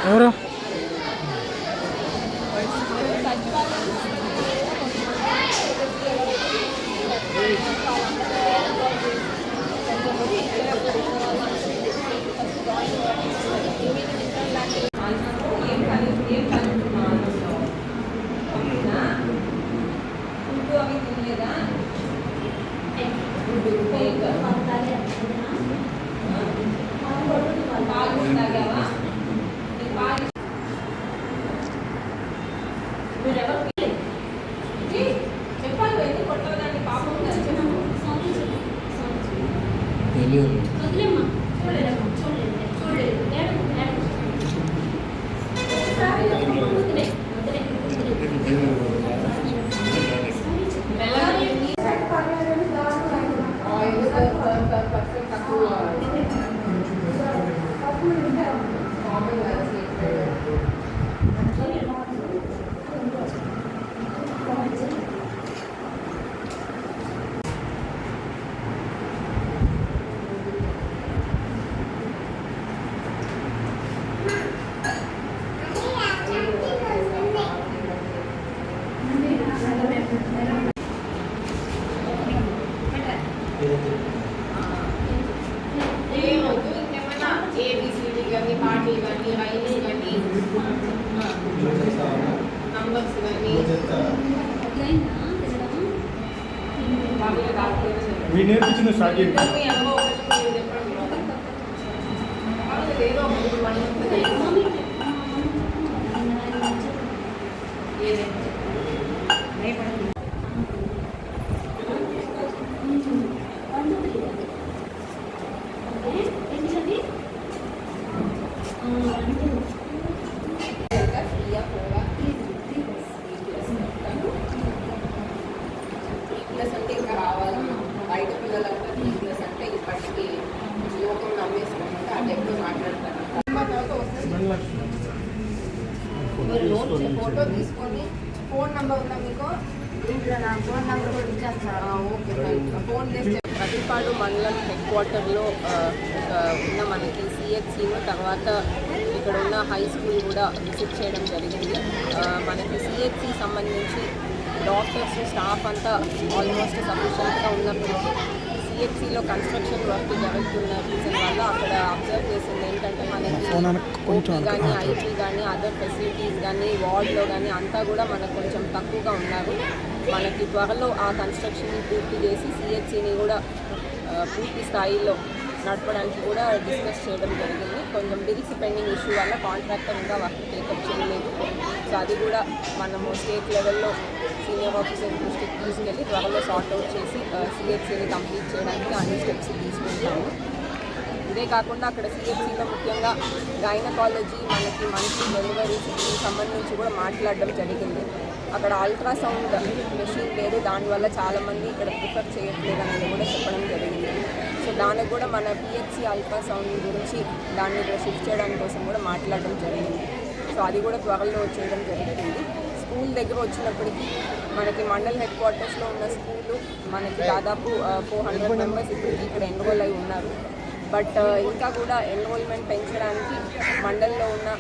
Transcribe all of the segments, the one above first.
ఎవరు ABCD కానీ party కానీ రైమ్స్ కానీ నంబర్స్ కానీ నేర్పించిన స్టార్ట్ చేయండి. అంటే ఇంకా రావాలి బయట పిల్లలంతా బిజినెస్ అంటే ఇప్పటికీ లోకం నమ్మేసుకుంటే ఆ టైంలో మాట్లాడతారు. ఫోటో తీసుకొని ఫోన్ నెంబర్ ఉందా మీకు? ఫోన్ నెంబర్ కూడా ఇచ్చాను సార్. ఓకే ఫోన్ చేస్తే ప్రతిపాడు మండలం హెడ్ క్వార్టర్లో ఉన్న మనకి సిహెచ్సిను తర్వాత ఇక్కడ ఉన్న హై స్కూల్ కూడా విజిట్ చేయడం జరిగింది. మనకి సిహెచ్సి సంబంధించి డాక్టర్స్ స్టాఫ్ అంతా ఆల్మోస్ట్ సఫిషియెంట్గా ఉన్నప్పటికీ సిహెచ్సిలో కన్స్ట్రక్షన్ వర్క్ జరుగుతున్న రీజన్ వల్ల అక్కడ అబ్జర్వ్ చేసింది ఏంటంటే మనకి ఓపీ కానీ ఐటీ కానీ అదర్ ఫెసిలిటీస్ కానీ వార్డ్లో కానీ అంతా కూడా మనకు కొంచెం తక్కువగా ఉన్నారు. మనకి త్వరలో ఆ కన్స్ట్రక్షన్ని పూర్తి చేసి సిహెచ్సిని కూడా పూర్తి స్థాయిలో నడపడానికి కూడా డిస్కస్ చేయడం జరిగింది. కొంచెం బిల్స్ పెండింగ్ ఇష్యూ వల్ల కాంట్రాక్టర్ ఇంకా వర్క్ టేకప్ చేయలేదు. సో అది కూడా మనము స్టేట్ లెవెల్లో సీనియర్ ఆఫీసర్ దృష్టికి తీసుకెళ్ళి త్వరలో సార్ట్అవుట్ చేసి సిహెచ్సిని కంప్లీట్ చేయడానికి అన్ని స్టెప్స్ తీసుకుంటాము. ఇదే కాకుండా అక్కడ సిహెచ్సిలో ముఖ్యంగా గైనకాలజీ మనకి మంత్లీ డెలివరీస్కి సంబంధించి కూడా మాట్లాడడం జరిగింది. అక్కడ అల్ట్రాసౌండ్ మెషిన్ లేదు, దానివల్ల చాలామంది ఇక్కడ ప్రిఫర్ చేయట్లేదు అనేది కూడా చెప్పడం జరిగింది. సో దానికి కూడా మన పిహెచ్సి అల్ట్రాసౌండ్ గురించి దాన్ని షిఫ్ట్ చేయడానికి కోసం కూడా మాట్లాడడం జరిగింది. సో అది కూడా త్వరలో చేయడం జరుగుతుంది. స్కూల్ దగ్గర వచ్చినప్పటికీ మనకి మండల్ హెడ్ క్వార్టర్స్లో ఉన్న స్కూలు మనకి దాదాపు 400 మెంబర్స్ ఇప్పుడు ఇక్కడ ఎన్రోల్ అయి ఉన్నారు. బట్ ఇంకా కూడా ఎన్రోల్మెంట్ పెంచడానికి మండల్లో ఉన్న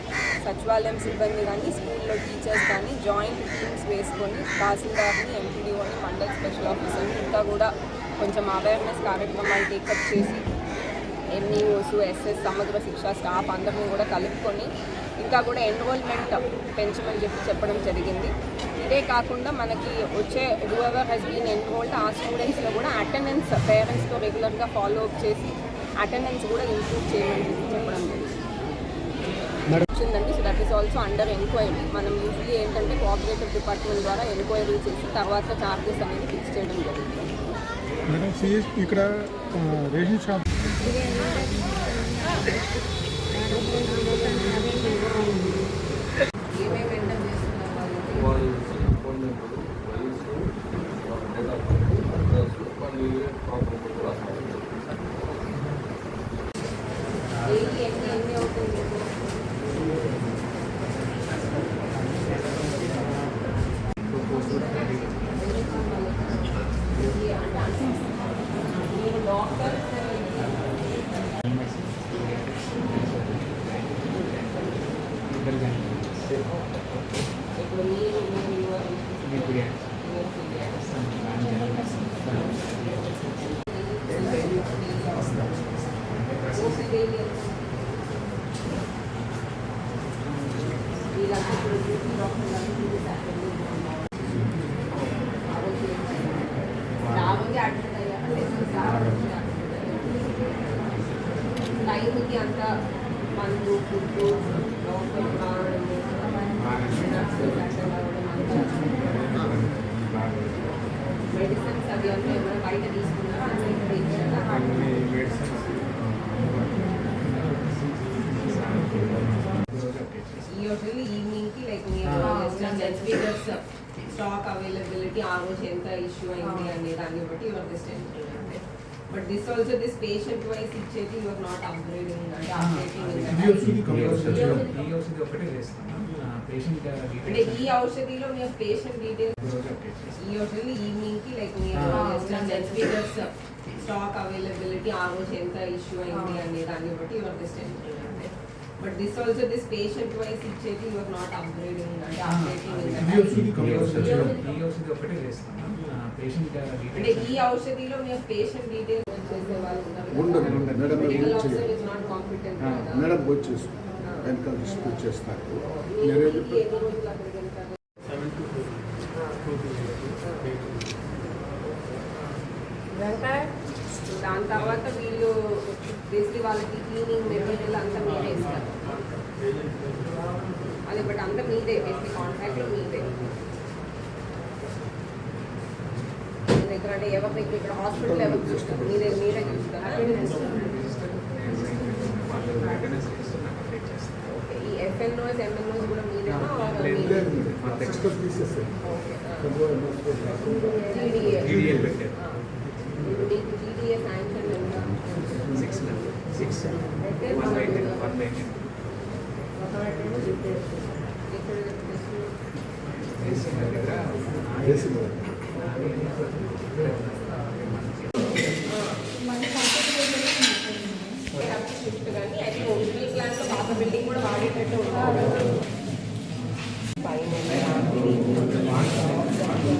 సచివాలయం సిబ్బంది కానీ స్కూల్లో టీచర్స్ కానీ జాయింట్ టీమ్స్ వేసుకొని తహసీల్దార్ని, ఎంపీడీఓని, మండల్ స్పెషల్ ఆఫీసర్ని ఇంకా కూడా కొంచెం అవేర్నెస్ కార్యక్రమాలు టేకప్ చేసి ఎంఈఓస్, ఎస్ఎస్, సమగ్ర శిక్ష స్టాఫ్ అందరినీ కూడా కలుపుకొని ఇంకా కూడా ఎన్రోల్మెంట్ పెంచమని చెప్పడం జరిగింది. ఇదే కాకుండా మనకి వచ్చే హూఎవర్ హెస్ బీన్ ఎన్రోల్డ్ ఆ స్టూడెంట్స్లో కూడా అటెండెన్స్ పేరెంట్స్తో రెగ్యులర్గా ఫాలో అప్ చేసి అటెండెన్స్ కూడా ఇంప్రూవ్ చేయమని చెప్పడం జరిగింది. వచ్చిందండి. So that is also under enquiry. మనం యూజువల్లీ ఏంటంటే కోఆపరేటివ్ డిపార్ట్మెంట్ ద్వారా ఎంక్వైరీ చేసి తర్వాత చార్జెస్ అనేది ఫిక్స్ చేయడం జరుగుతుంది. మేడం ఇక్కడ రేషన్ షాప్ ఏమేమి ఎంటర్ చేస్తున్నారు వాళ్ళు? వాళ్ళు ఫోన్ నెంబరు, వయసు, డేట్ ఆఫ్ బర్త్, అడ్రస్, వాళ్ళు ప్రాపర్ రాస్తారు. డైలీ ఎన్ని అవుతుంది? మీరు డాక్టర్ ఇప్పుడు టైంకి అంత మందు ఫుడ్డు లోపల మెడిసిన్స్ అవి అంతా ఏమైనా బయట తీసుకున్నారా? అన్ని మెడిసిన్స్ యూజువల్లీ ఈవినింగ్కి లైక్ మీరు స్టాక్ అవైలబిలిటీ ఆ రోజు ఎంత ఇష్యూ అయింది అనే దాన్ని బట్టి యువర్ జస్ట్ అంటే but this also this patient wise ఇచ్చేది యువర్ నాట్ అప్గ్రేడింగ్ అంటే ఒకటే చేస్తాను పేషెంట్ అంటే ఈ ఔషధిలో మీ పేషెంట్ డీటెయిల్స్ యూజువల్లీ ఈవినింగ్కి లైక్ మీరు స్టాక్ అవైలబిలిటీ ఆ రోజు ఎంత ఇష్యూ అయింది అనే దాన్ని బట్టి యువర్ జస్ట్ అంటే but this also this patient wise ఇచ్చేది యువర్ నాట్ అప్గ్రేడింగ్ అంటే ఒకటే చేస్తాను పేషెంట్ అంటే ఈ ఔషధిలో మీ పేషెంట్ డీటెయిల్స్ చేసే వాళ్ళు ఉండదు madam medical officer is not competent madam వచ్చేసి వెనకాల డిస్ట్రిబ్యూట్ చేస్తారు ఎన్ని రోజులు అక్కడికి వెళ్తారు? 7 to 2. దాని తర్వాత వీళ్ళు బేసిక్లీ వాళ్ళకి క్లీనింగ్ మెటీరియల్ అంతా మీరే ఇస్తారు. అది బట్ అంతా మీదే బేసిక్ కాంట్రాక్ట్లో మీదే మీ దగ్గర అంటే ఎవరు మీకు ఇక్కడ హాస్పిటల్ ఎవరు చూస్తారు? మీరే చూస్తారా? ఓకే. ఈ ఎఫ్ఎన్ఓస్ ఎంఎన్ఓస్ కూడా మీరేనా? ఎక్స్పర్ట్ తీసేస్తారు జీడిఏ మీకు జీడిఏ శాంక్షన్ ఎంత? 6 అయితే షిఫ్ట్ కానీ అయితే ఒరిజినల్ ప్లాన్లో పాత బిల్డింగ్ కూడా వాడేటట్టు ఉంటారు.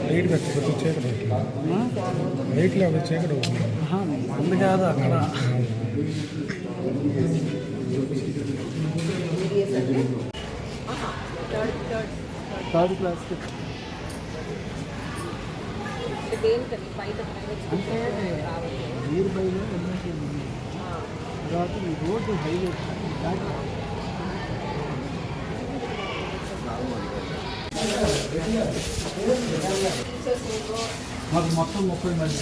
లైట్ వచ్చి చీకటి లైట్లో అవి చీకటి మంది కాదు అక్కడ థర్డ్ క్లాస్ దేనికది బయట అంటే నీరు బయలు తర్వాత ఈ రోడ్డు హైవే దాటి మాకు మొత్తం 30 మంది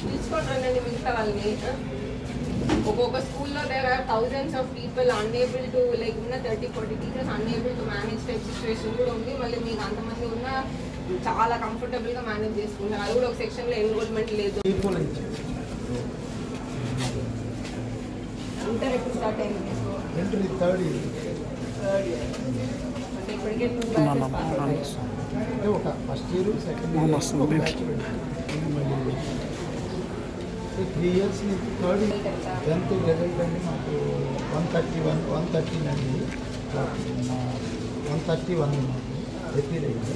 తీసుకోవట్లేదండి మిగతా వాళ్ళని. ఒక్కొక్క స్కూల్లో there are thousands of people unable to like ఉన్న 30-40 teachers unable to manage type situation కూడా ఉంది. మళ్ళీ మీకు అంతమంది ఉన్నా చాలా కంఫర్టబుల్గా మేనేజ్ చేసుకుంటారు. అది కూడా ఒక సెక్షన్లో ఎన్రోల్మెంట్ లేదు. ఇంటర్ ఎప్పుడు స్టార్ట్ అయింది? థర్డ్ అంటే ఇప్పటికే 2 classes pass అయ్యాయి. అంటే ఒక first year second year 3 years నుంచి థర్డ్ 10th లెవెల్ కంటే మాకు 131 అండి 131 మాకు ఎప్రిల్ అయింది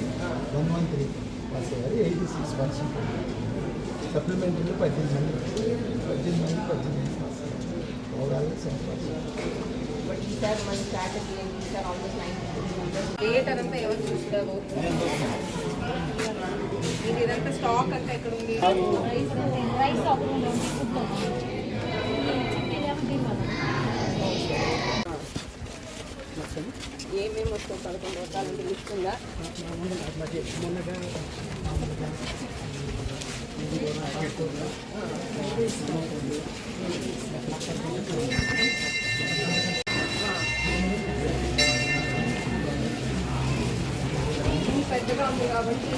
113 పాస్ అయ్యారు 86% సప్లిమెంటరీలో 18 మంది పాస్ అయ్యారు ఓవరాల్ 7%. బట్ ఈసారి మన స్ట్రాటజీ ఏంటి? ఈసారి ఆల్మోస్ట్ 90% థియేటర్ అంతా ఎవరు చూస్తారు? మీరు ఇదంతా స్టాక్ అంతా ఎక్కడ ఉంది? రైస్ ఆపరేట్ ఫుడ్ వస్తాయి. ఏమేమి వస్తాయి 11 రకాలు అంటే లిస్ట్ ఉందా? మామూలుగా అట్లా మొన్నగా మామూలుగా పెద్దగా ఉంది కాబట్టి